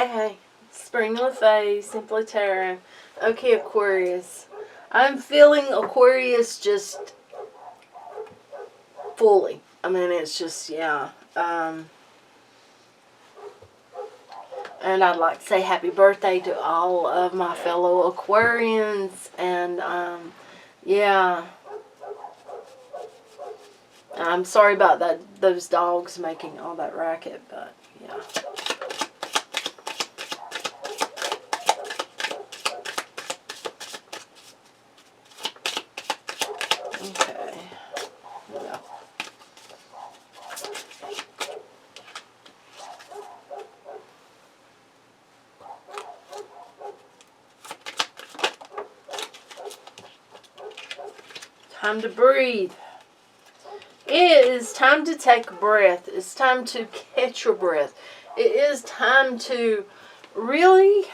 Hey, Spring LaFay, Simply Tarot. Okay, Aquarius. I'm feeling Aquarius just fully. I mean, it's just, yeah. And I'd like to say happy birthday to all of my fellow Aquarians. And, yeah. I'm sorry about those dogs making all that racket, but, yeah. Okay. Yeah. Time to breathe. It is time to take a breath. It's time to catch your breath. It is time to really,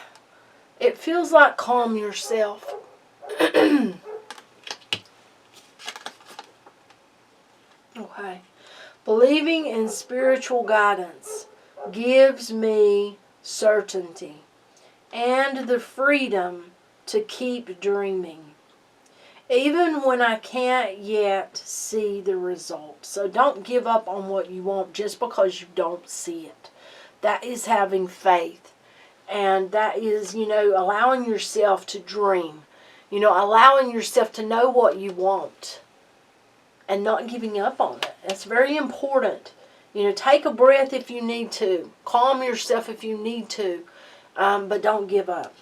it feels like calm yourself. Okay. Believing in spiritual guidance gives me certainty and the freedom to keep dreaming, even when I can't yet see the result. So don't give up on what you want just because you don't see it. That is having faith. And that is, allowing yourself to dream. Allowing yourself to know what you want. And not giving up on it. That's very important. Take a breath if you need to. Calm yourself if you need to. But don't give up.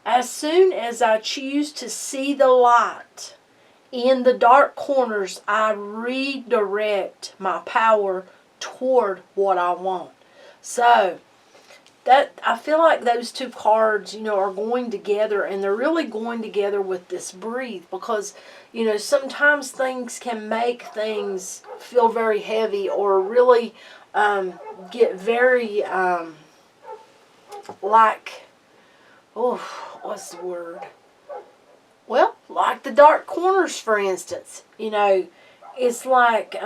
As soon as I choose to see the light in the dark corners, I redirect my power toward what I want. So, that I feel like those two cards, are going together, and they're really going together with this breathe, because, sometimes things can make things feel very heavy, or really get very, what's the word? Well, like the dark corners, for instance. It's like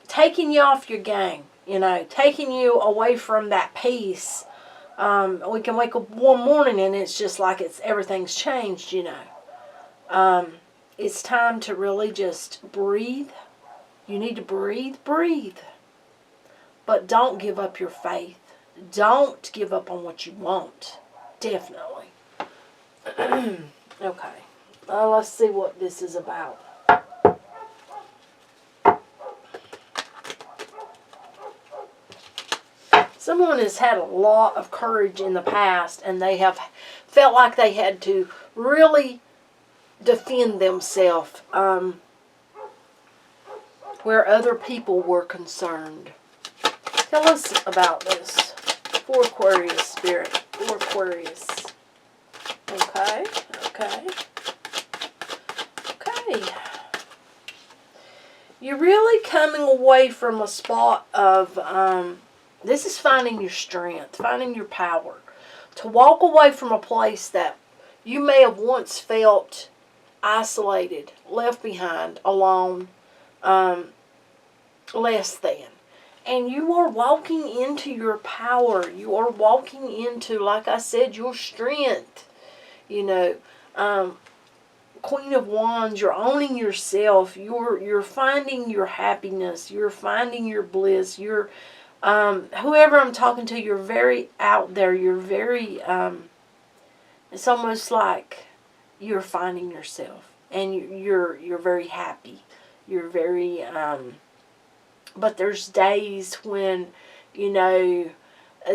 taking you off your game, taking you away from that peace. We can wake up one morning and it's just like everything's changed, It's time to really just breathe. You need to breathe. But don't give up your faith. Don't give up on what you want. Definitely. Okay. Let's see what this is about. Someone has had a lot of courage in the past, and they have felt like they had to really defend themselves where other people were concerned. Tell us about this. For Aquarius Spirit. For Aquarius. Okay. You're really coming away from a spot of... this is finding your strength, finding your power. To walk away from a place that you may have once felt isolated, left behind, alone, less than. And you are walking into your power. You are walking into, like I said, your strength. Queen of Wands, you're owning yourself. You're finding your happiness. You're finding your bliss. You're... whoever I'm talking to, you're very out there. You're very, it's almost like you're finding yourself. And you're very happy. You're very, but there's days when,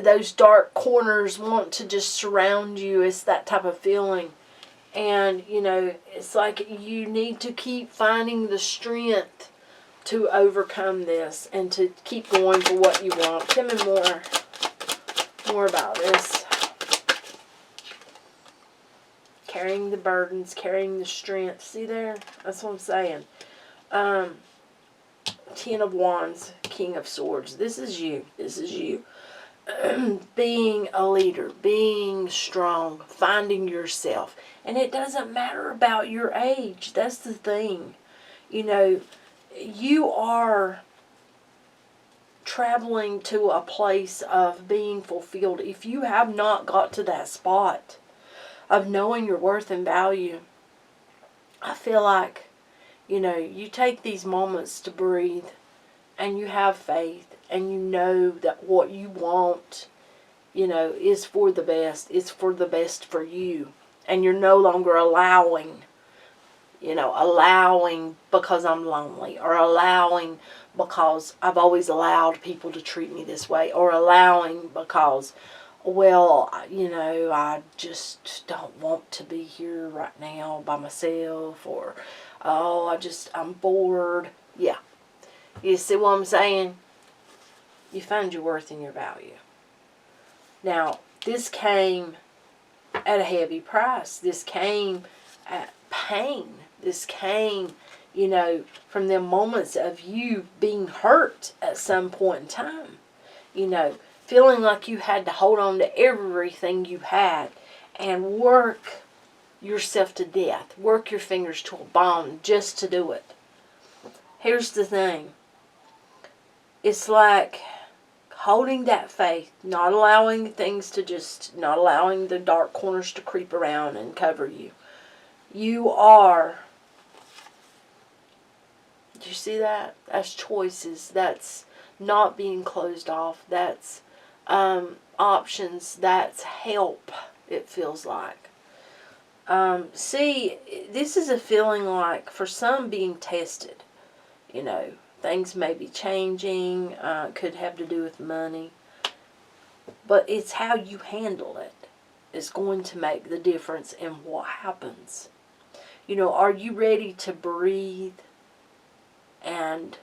those dark corners want to just surround you. It's that type of feeling. And, it's like you need to keep finding the strength to overcome this and to keep going for what you want. Tell me more about this. Carrying the burdens, carrying the strength. See there? That's what I'm saying. 10 of Wands, King of Swords. This is you. Being a leader, being strong, finding yourself. And it doesn't matter about your age. That's the thing. You are traveling to a place of being fulfilled, if you have not got to that spot of knowing your worth and value, I feel like, you take these moments to breathe, and you have faith, and you know that what you want, is for the best. It's for the best for you. And you're no longer allowing because I'm lonely, or allowing because I've always allowed people to treat me this way, or allowing because, I just don't want to be here right now by myself, or, I'm bored. Yeah. You see what I'm saying? You find your worth and your value. Now, this came at a heavy price. This came at pain. This came, from the moments of you being hurt at some point in time. Feeling like you had to hold on to everything you had and work yourself to death. Work your fingers to a bone just to do it. Here's the thing. It's like holding that faith, not allowing not allowing the dark corners to creep around and cover you. You are, do you see that? That's choices. That's not being closed off. That's options. That's help, it feels like. This is a feeling like, for some, being tested. Things may be changing, could have to do with money. But it's how you handle it is going to make the difference in what happens. Are you ready to breathe and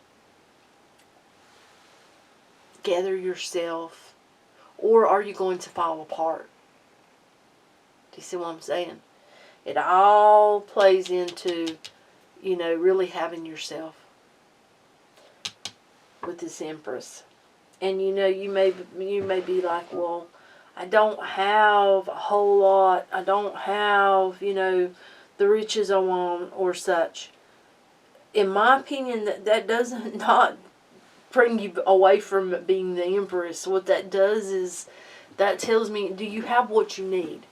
gather yourself? Or are you going to fall apart? Do you see what I'm saying? It all plays into, really having yourself with this Empress. And you may be like, well, I don't have a whole lot. I don't have, the riches I want or such. In my opinion, that doesn't not bring you away from being the Empress. What that does is, that tells me, do you have what you need?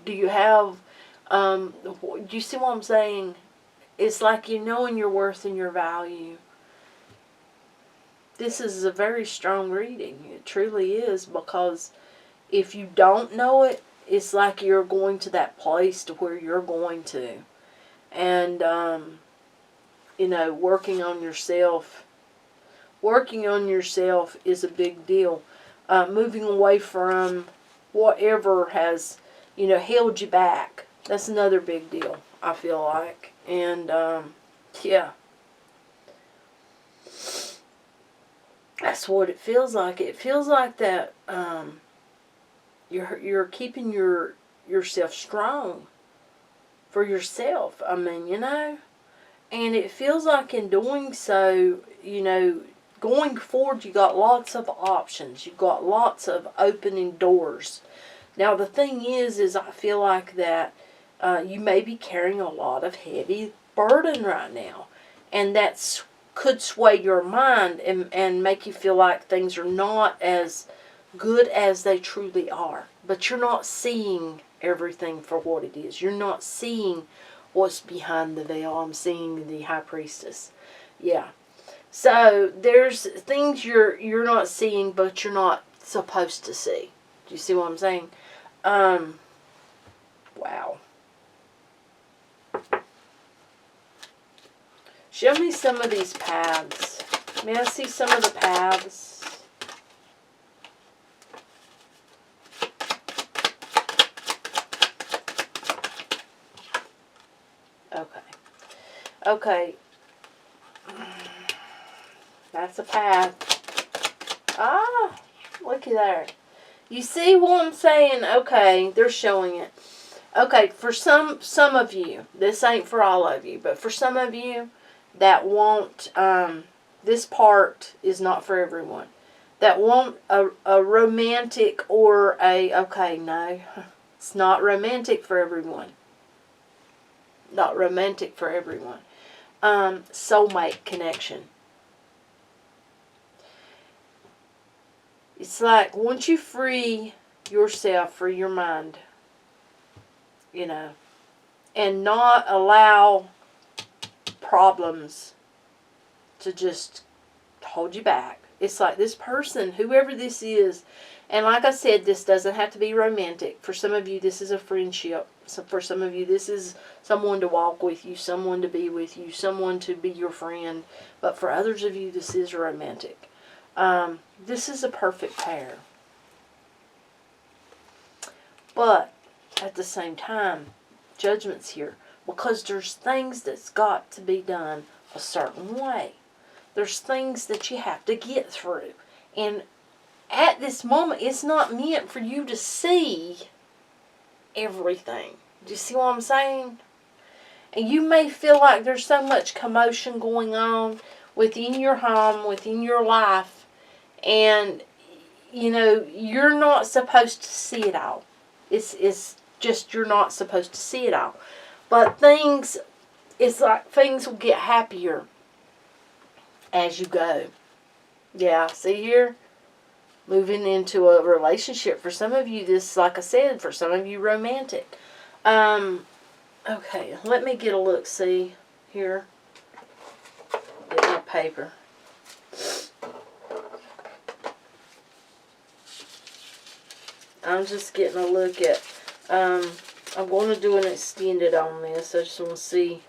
Do you have, do you see what I'm saying? It's like knowing your worth and your value. This is a very strong reading. It truly is, because if you don't know it, it's like you're going to that place to where you're going to. And, working on yourself. Working on yourself is a big deal. Moving away from whatever has, held you back. That's another big deal, I feel like. And, yeah. That's what it feels like. It feels like that you're keeping yourself strong for yourself. And it feels like in doing so, going forward, you got lots of options. You've got lots of opening doors. Now, the thing is I feel like that you may be carrying a lot of heavy burden right now. And that's could sway your mind and make you feel like things are not as good as they truly are. But you're not seeing everything for what it is. You're not seeing what's behind the veil. I'm seeing the High Priestess. Yeah. So there's things you're not seeing, but you're not supposed to see. Do you see what I'm saying? Wow. Show me some of these paths. May I see some of the paths? Okay. That's a path. Ah, looky there. You see what I'm saying? Okay, they're showing it. Okay, for some of you, this ain't for all of you, but for some of you that want, this part is not for everyone. That want a romantic or okay, no, it's not romantic for everyone. Not romantic for everyone. Soulmate connection. it's like once you free yourself, free your mind, you know, and not allow problems to just hold you back. It's like this person, whoever this is, and like I said, this doesn't have to be romantic. For some of you, this is a friendship. So for some of you, this is someone to walk with you, someone to be with you, someone to be your friend. But for others of you, this is romantic. This is a perfect pair. But at the same time, judgment's here, because there's things that's got to be done a certain way. There's things that you have to get through. And at this moment, it's not meant for you to see everything. Do you see what I'm saying? And you may feel like there's so much commotion going on within your home, within your life, and, you know, you're not supposed to see it all. It's just you're not supposed to see it all. But it's like things will get happier as you go. Yeah, see here? Moving into a relationship. For some of you, this, like I said, for some of you, romantic. Okay, let me get a look-see here. Get my paper. I'm just getting a look at, I'm going to do an extended on this. I just want to see.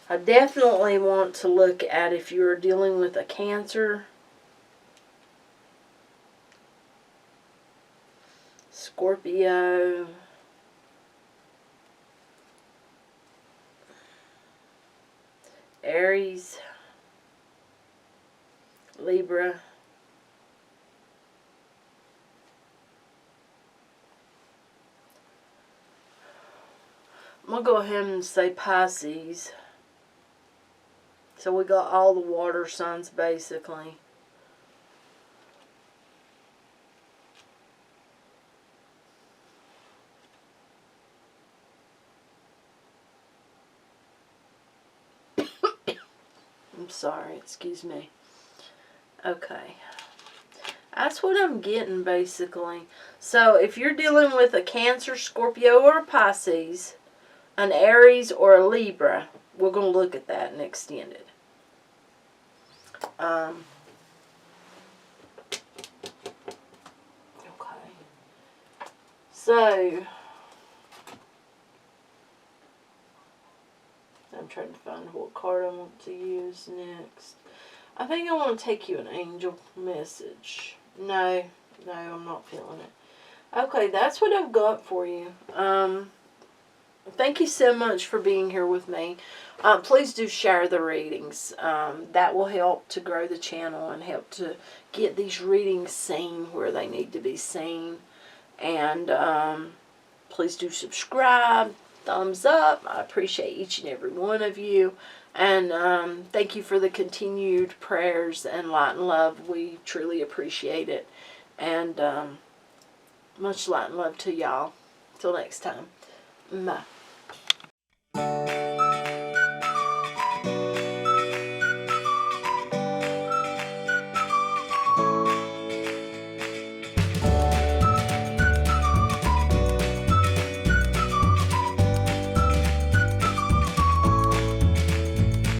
I definitely want to look at if you're dealing with a Cancer, Scorpio, Aries, Libra, I'm going to go ahead and say Pisces. So we got all the water signs basically. I'm sorry, excuse me. Okay. That's what I'm getting basically. So if you're dealing with a Cancer, Scorpio, or a Pisces, an Aries, or a Libra, we're going to look at that and extend it. Okay. So, I'm trying to find what card I want to use next. I think I want to take you an angel message. No, I'm not feeling it. Okay, that's what I've got for you. Thank you so much for being here with me. Please do share the readings. That will help to grow the channel and help to get these readings seen where they need to be seen. And please do subscribe. Thumbs up. I appreciate each and every one of you. And thank you for the continued prayers and light and love. We truly appreciate it. And much light and love to y'all. Till next time. Bye.